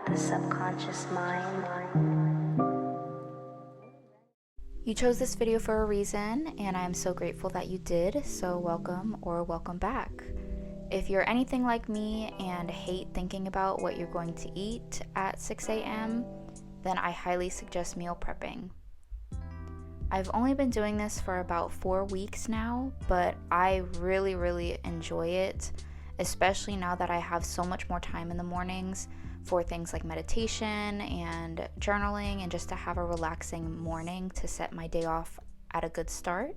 the subconscious mind. You chose this video for a reason, and I'm so grateful that you did, so welcome or welcome back. If you're anything like me and hate thinking about what you're going to eat at 6 a.m., then I highly suggest meal prepping. I've only been doing this for about 4 weeks now, but I really enjoy it, especially now that I have so much more time in the mornings for things like meditation and journaling, and just to have a relaxing morning to set my day off at a good start.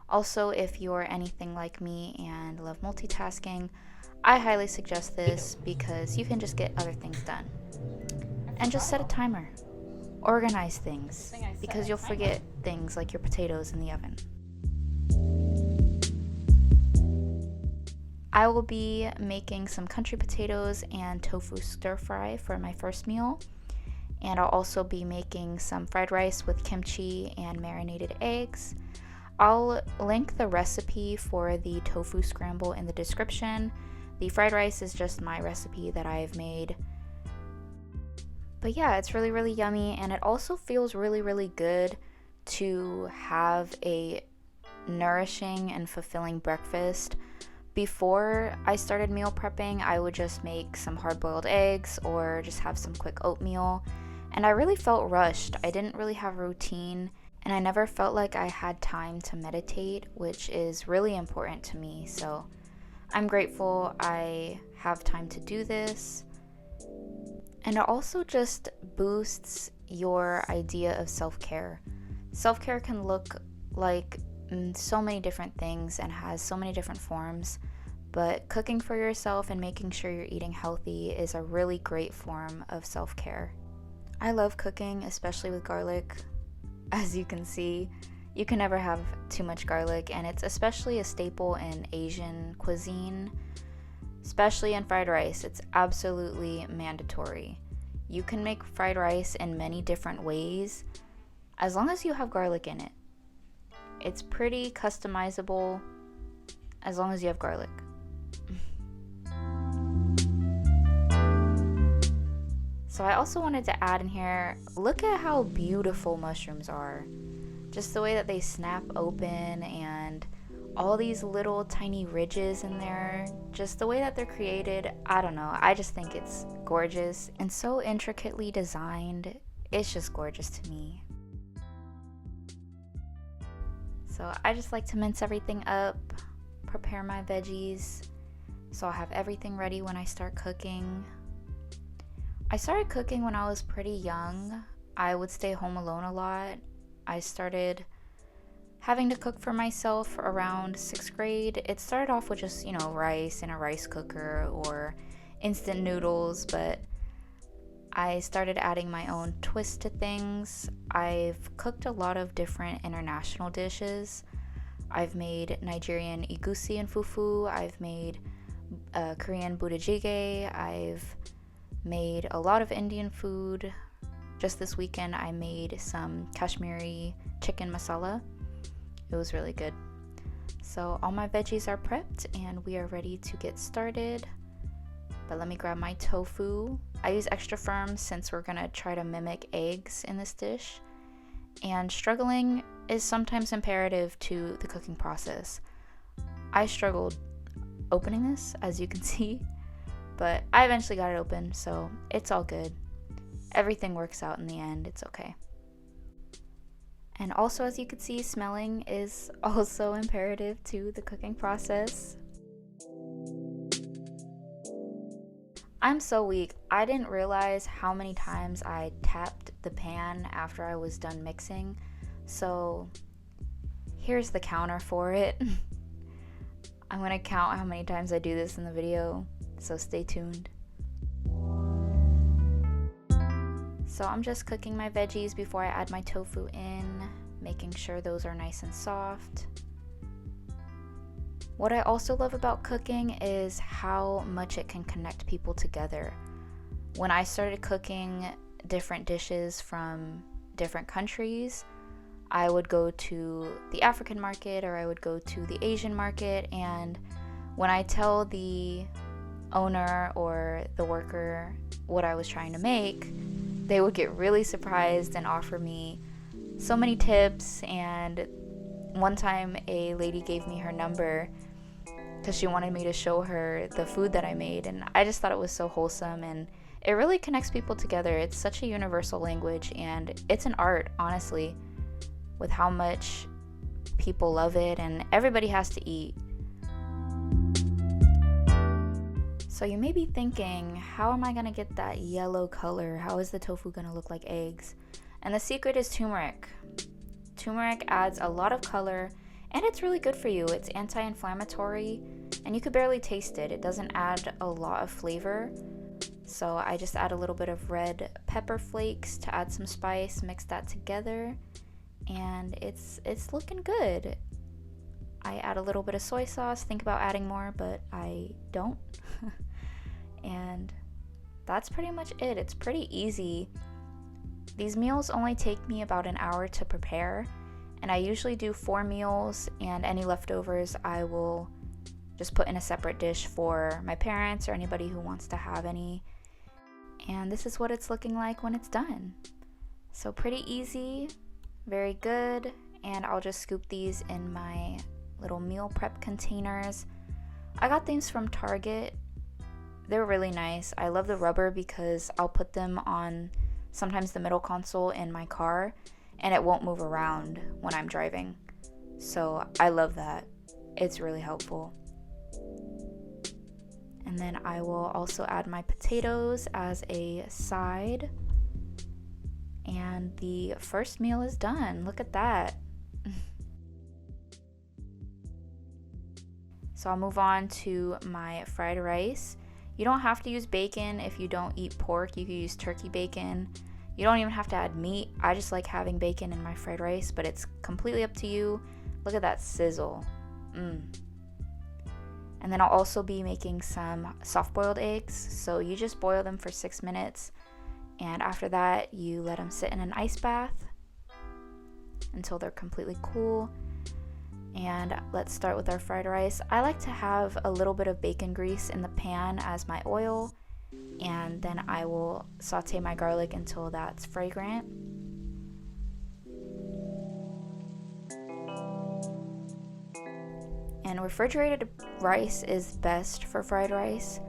Also, if you're anything like me and love multitasking, I highly suggest this because you can just get other things done. And just set a timer. Organize things, because you'll forget things like your potatoes in the oven. I will be making some country potatoes and tofu stir fry for my first meal, and I'll also be making some fried rice with kimchi and marinated eggs. I'll link the recipe for the tofu scramble in the description. The fried rice is just my recipe that I've made. But yeah, it's really yummy, and it also feels really good to have a nourishing and fulfilling breakfast. Before I started meal prepping, I would just make some hard-boiled eggs or just have some quick oatmeal, and I really felt rushed. I didn't really have a routine, and I never felt like I had time to meditate, which is really important to me. So I'm grateful I have time to do this. And it also just boosts your idea of self-care. Self-care can look like so many different things and has so many different forms, but cooking for yourself and making sure you're eating healthy is a really great form of self-care. I love cooking, especially with garlic. As you can see, you can never have too much garlic, and it's especially a staple in Asian cuisine, especially in fried rice. It's absolutely mandatory. You can make fried rice in many different ways as long as you have garlic in it. It's pretty customizable as long as you have garlic. So I also wanted to add in here, look at how beautiful mushrooms are. Just the way that they snap open and all these little tiny ridges in there, just the way that they're created, I don't know, I just think it's gorgeous and so intricately designed. It's just gorgeous to me. So I just like to mince everything up, prepare my veggies, so I'll have everything ready when I start cooking. I started cooking when I was pretty young. I would stay home alone a lot. I started having to cook for myself around 6th grade. It started off with just, rice in a rice cooker or instant noodles, but I started adding my own twist to things. I've cooked a lot of different international dishes. I've made Nigerian egusi and fufu. I've made Korean budae jjigae. I've made a lot of Indian food. Just this weekend I made some Kashmiri chicken masala. It was really good. So all my veggies are prepped and we are ready to get started. But let me grab my tofu. I use extra firm since we're gonna try to mimic eggs in this dish. And struggling is sometimes imperative to the cooking process. I struggled opening this, as you can see, but I eventually got it open, so it's all good. Everything works out in the end, it's okay. And also, as you can see, smelling is also imperative to the cooking process. I'm so weak. I didn't realize how many times I tapped the pan after I was done mixing. So here's the counter for it. I'm gonna count how many times I do this in the video, so stay tuned. So I'm just cooking my veggies before I add my tofu in, making sure those are nice and soft. What I also love about cooking is how much it can connect people together. When I started cooking different dishes from different countries, I would go to the African market or I would go to the Asian market, and when I tell the owner or the worker what I was trying to make, they would get really surprised and offer me so many tips. And one time a lady gave me her number because she wanted me to show her the food that I made, and I just thought it was so wholesome, and it really connects people together. It's such a universal language, and it's an art, honestly, with how much people love it, and everybody has to eat. So you may be thinking, how am I going to get that yellow color? How is the tofu going to look like eggs? And the secret is turmeric. Turmeric adds a lot of color, and it's really good for you. It's anti-inflammatory, and you could barely taste it. It doesn't add a lot of flavor. So I just add a little bit of red pepper flakes to add some spice, mix that together, and it's looking good. I add a little bit of soy sauce, think about adding more, but I don't. And that's pretty much it. It's pretty easy. These meals only take me about an hour to prepare, and I usually do 4 meals, and any leftovers I will just put in a separate dish for my parents or anybody who wants to have any. And this is what it's looking like when it's done. So pretty easy, very good, and I'll just scoop these in my little meal prep containers. I got these from Target. They're really nice. I love the rubber because I'll put them on sometimes the middle console in my car, and it won't move around when I'm driving. So I love that. It's really helpful. And then I will also add my potatoes as a side. And the first meal is done. Look at that. So I'll move on to my fried rice. You don't have to use bacon if you don't eat pork. You can use turkey bacon. You don't even have to add meat. I just like having bacon in my fried rice, but it's completely up to you. Look at that sizzle. And then I'll also be making some soft-boiled eggs. So you just boil them for 6 minutes, and after that you let them sit in an ice bath until they're completely cool. And let's start with our fried rice. I like to have a little bit of bacon grease in the pan as my oil, and then I will saute my garlic until that's fragrant. And refrigerated rice is best for fried rice.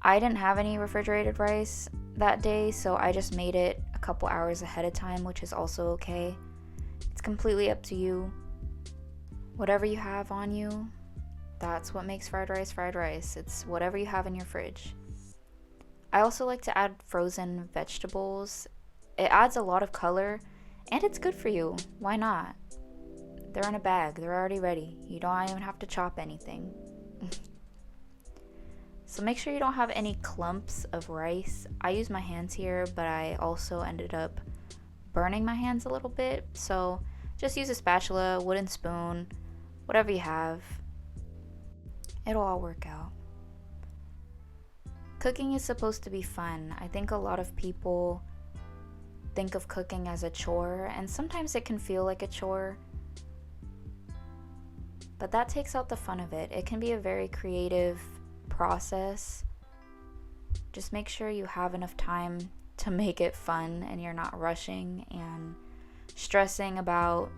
I didn't have any refrigerated rice that day, so I just made it a couple hours ahead of time, which is also okay. It's completely up to you. Whatever you have on you, that's what makes fried rice fried rice. It's whatever you have in your fridge. I also like to add frozen vegetables. It adds a lot of color, and it's good for you. Why not? They're in a bag. They're already ready. You don't even have to chop anything. So make sure you don't have any clumps of rice. I use my hands here, but I also ended up burning my hands a little bit. So just use a spatula, wooden spoon, whatever you have. It'll all work out. Cooking is supposed to be fun. I think a lot of people think of cooking as a chore, and sometimes it can feel like a chore. But that takes out the fun of it. It can be a very creative process. Just make sure you have enough time to make it fun and you're not rushing and stressing about,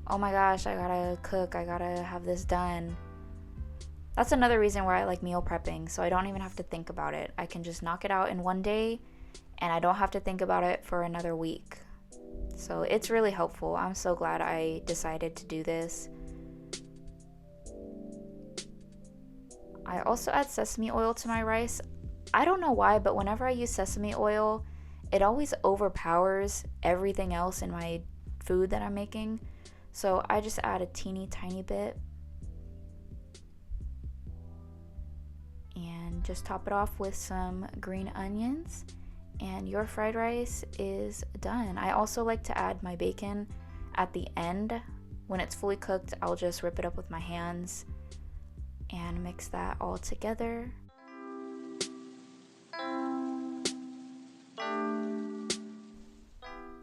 oh my gosh, I gotta cook, I gotta have this done. That's another reason why I like meal prepping, so I don't even have to think about it. I can just knock it out in one day, and I don't have to think about it for another week. So it's really helpful. I'm so glad I decided to do this. I also add sesame oil to my rice. I don't know why, but whenever I use sesame oil, it always overpowers everything else in my food that I'm making. So I just add a teeny tiny bit and just top it off with some green onions, and your fried rice is done. I also like to add my bacon at the end. When it's fully cooked, I'll just rip it up with my hands and mix that all together.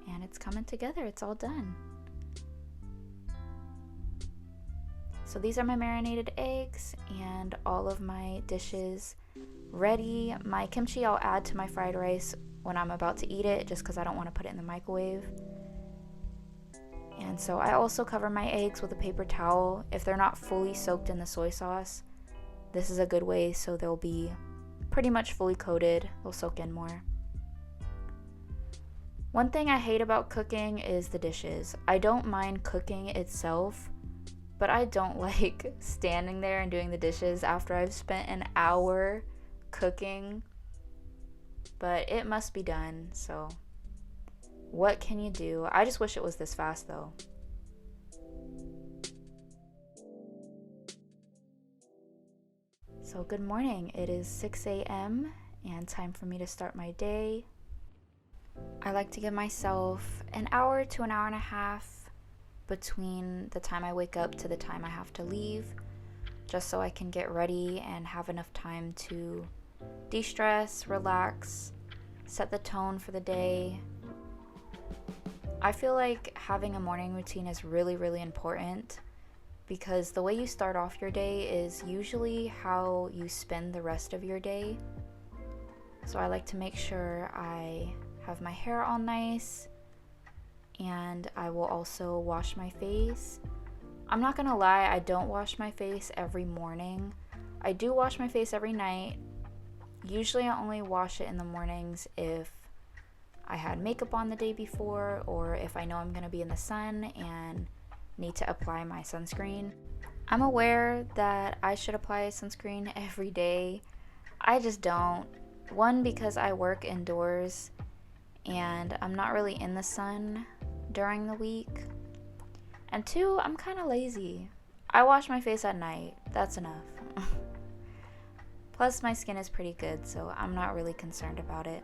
And it's coming together. It's all done. So these are my marinated eggs, and all of my dishes ready. My kimchi I'll add to my fried rice when I'm about to eat it, just because I don't want to put it in the microwave. And so I also cover my eggs with a paper towel. If they're not fully soaked in the soy sauce, this is a good way so they'll be pretty much fully coated. They'll soak in more. One thing I hate about cooking is the dishes. I don't mind cooking itself, but I don't like standing there and doing the dishes after I've spent an hour cooking. But it must be done, so what can you do? I just wish it was this fast though. So good morning. It is 6 a.m. and time for me to start my day. I like to give myself an hour to an hour and a half between the time I wake up to the time I have to leave, just so I can get ready and have enough time to de-stress, relax, set the tone for the day. I feel like having a morning routine is really, really important because the way you start off your day is usually how you spend the rest of your day. So I like to make sure I have my hair all nice, and I will also wash my face. I'm not gonna lie, I don't wash my face every morning. I do wash my face every night. Usually I only wash it in the mornings if I had makeup on the day before, or if I know I'm gonna be in the sun and need to apply my sunscreen. I'm aware that I should apply sunscreen every day. I just don't. One, because I work indoors and I'm not really in the sun during the week. And two, I'm kind of lazy. I wash my face at night. That's enough. Plus, my skin is pretty good, so I'm not really concerned about it.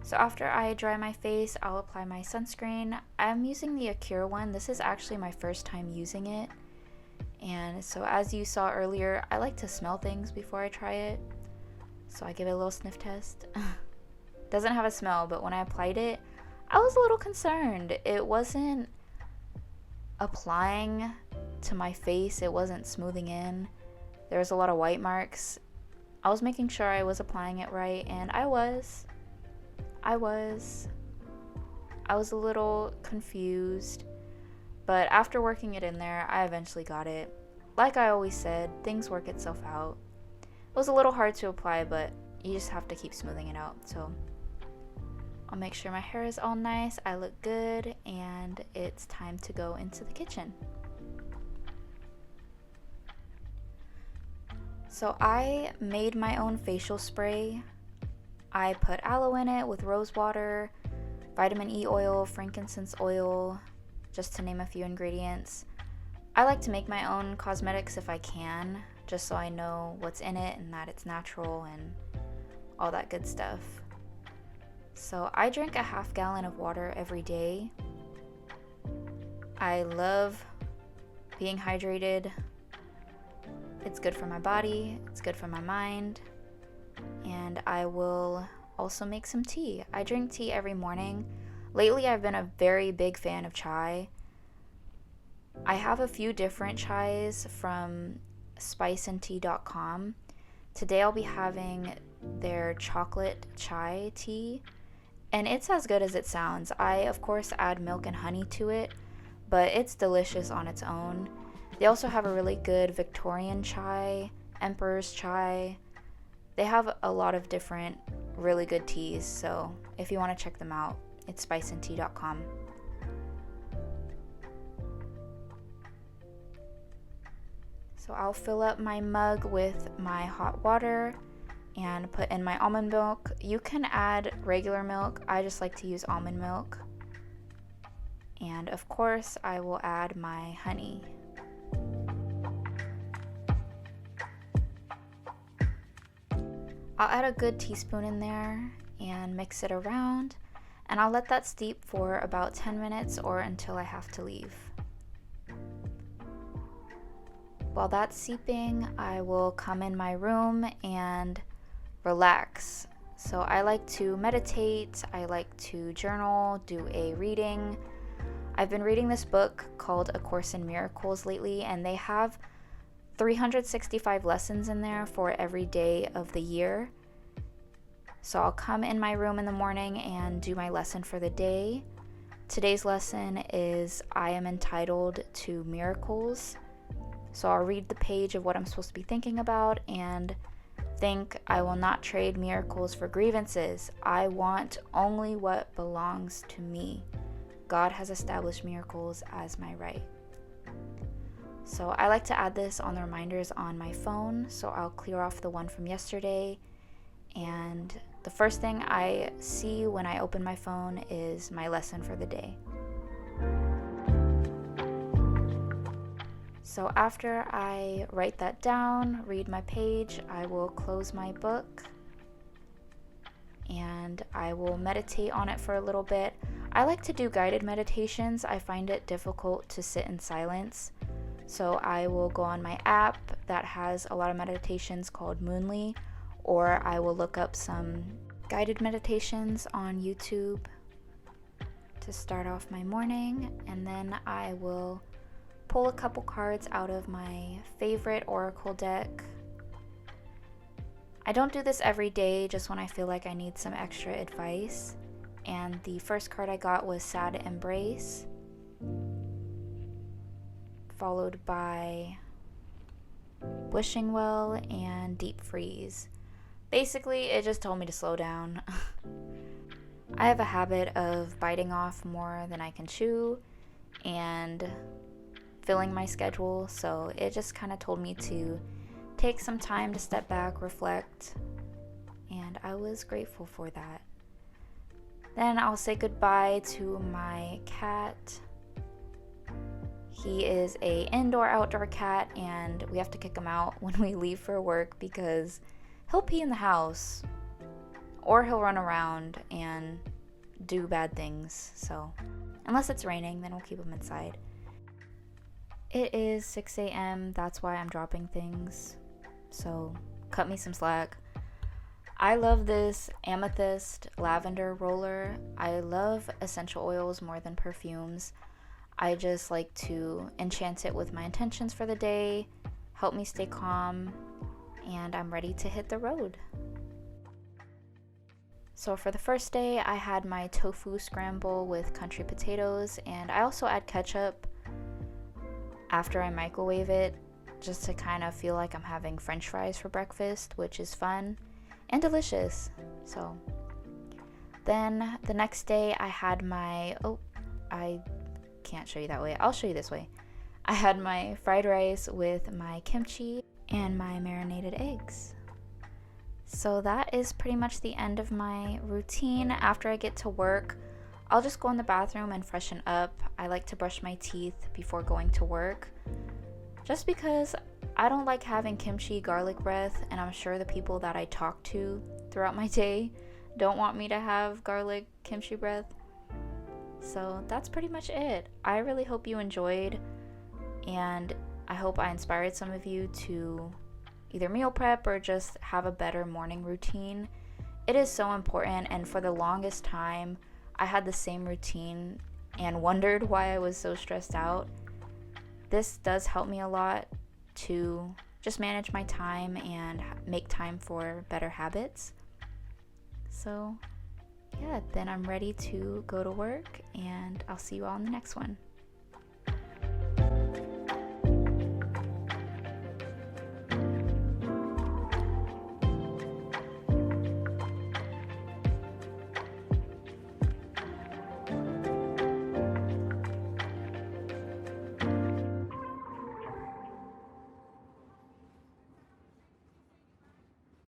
So after I dry my face, I'll apply my sunscreen. I'm using the Acura one. This is actually my first time using it. And so as you saw earlier, I like to smell things before I try it. So I give it a little sniff test. Doesn't have a smell, but when I applied it, I was a little concerned. It wasn't applying to my face. It wasn't smoothing in. There was a lot of white marks. I was making sure I was applying it right, and I was a little confused, but after working it in there, I eventually got it. Like I always said, things work itself out. It was a little hard to apply, but you just have to keep smoothing it out. So I'll make sure my hair is all nice, I look good, and it's time to go into the kitchen. So I made my own facial spray. I put aloe in it with rose water, vitamin E oil, frankincense oil, just to name a few ingredients. I like to make my own cosmetics if I can, just so I know what's in it and that it's natural and all that good stuff. So I drink a half gallon of water every day. I love being hydrated. It's good for my body, it's good for my mind. And I will also make some tea. I drink tea every morning. Lately, I've been a very big fan of chai. I have a few different chais from spiceandtea.com. Today, I'll be having their chocolate chai tea, and it's as good as it sounds. I, of course, add milk and honey to it, but it's delicious on its own. They also have a really good Victorian chai, Emperor's chai. They have a lot of different really good teas, so if you want to check them out, it's spiceandtea.com. So I'll fill up my mug with my hot water and put in my almond milk. You can add regular milk. I just like to use almond milk. And of course, I will add my honey. I'll add a good teaspoon in there and mix it around, and I'll let that steep for about 10 minutes or until I have to leave. While that's steeping, I will come in my room and relax. So I like to meditate, I like to journal, do a reading. I've been reading this book called A Course in Miracles lately, and they have 365 lessons in there for every day of the year. So I'll come in my room in the morning and do my lesson for the day. Today's lesson is I am entitled to miracles. So I'll read the page of what I'm supposed to be thinking about and think, I will not trade miracles for grievances. I want only what belongs to me. God has established miracles as my right. So I like to add this on the reminders on my phone. So I'll clear off the one from yesterday. And the first thing I see when I open my phone is my lesson for the day. So after I write that down, read my page, I will close my book and I will meditate on it for a little bit. I like to do guided meditations. I find it difficult to sit in silence. So I will go on my app that has a lot of meditations called Moonly, or I will look up some guided meditations on YouTube to start off my morning, and then I will pull a couple cards out of my favorite oracle deck. I don't do this every day, just when I feel like I need some extra advice. And the first card I got was Sad Embrace, followed by Wishing Well and Deep Freeze. Basically, it just told me to slow down. I have a habit of biting off more than I can chew and filling my schedule, so it just kind of told me to take some time to step back, reflect, and I was grateful for that. Then I'll say goodbye to my cat. He is a indoor-outdoor cat, and we have to kick him out when we leave for work because he'll pee in the house or he'll run around and do bad things. So unless it's raining, then we'll keep him inside. It is 6 a.m. That's why I'm dropping things. So cut me some slack. I love this amethyst lavender roller. I love essential oils more than perfumes. I just like to enchant it with my intentions for the day, help me stay calm, and I'm ready to hit the road. So for the first day, I had my tofu scramble with country potatoes, and I also add ketchup after I microwave it, just to kind of feel like I'm having French fries for breakfast, which is fun and delicious. So then the next day I had my, I can't show you that way, I'll show you this way. I had my fried rice with my kimchi and my marinated eggs. So that is pretty much the end of my routine. After I get to work, I'll just go in the bathroom and freshen up. I like to brush my teeth before going to work, just because I don't like having kimchi garlic breath, and I'm sure the people that I talk to throughout my day don't want me to have garlic kimchi breath. So that's pretty much it. I really hope you enjoyed, and I hope I inspired some of you to either meal prep or just have a better morning routine. It is so important, and for the longest time I had the same routine and wondered why I was so stressed out. This does help me a lot to just manage my time and make time for better habits. So yeah, then I'm ready to go to work, and I'll see you all in the next one.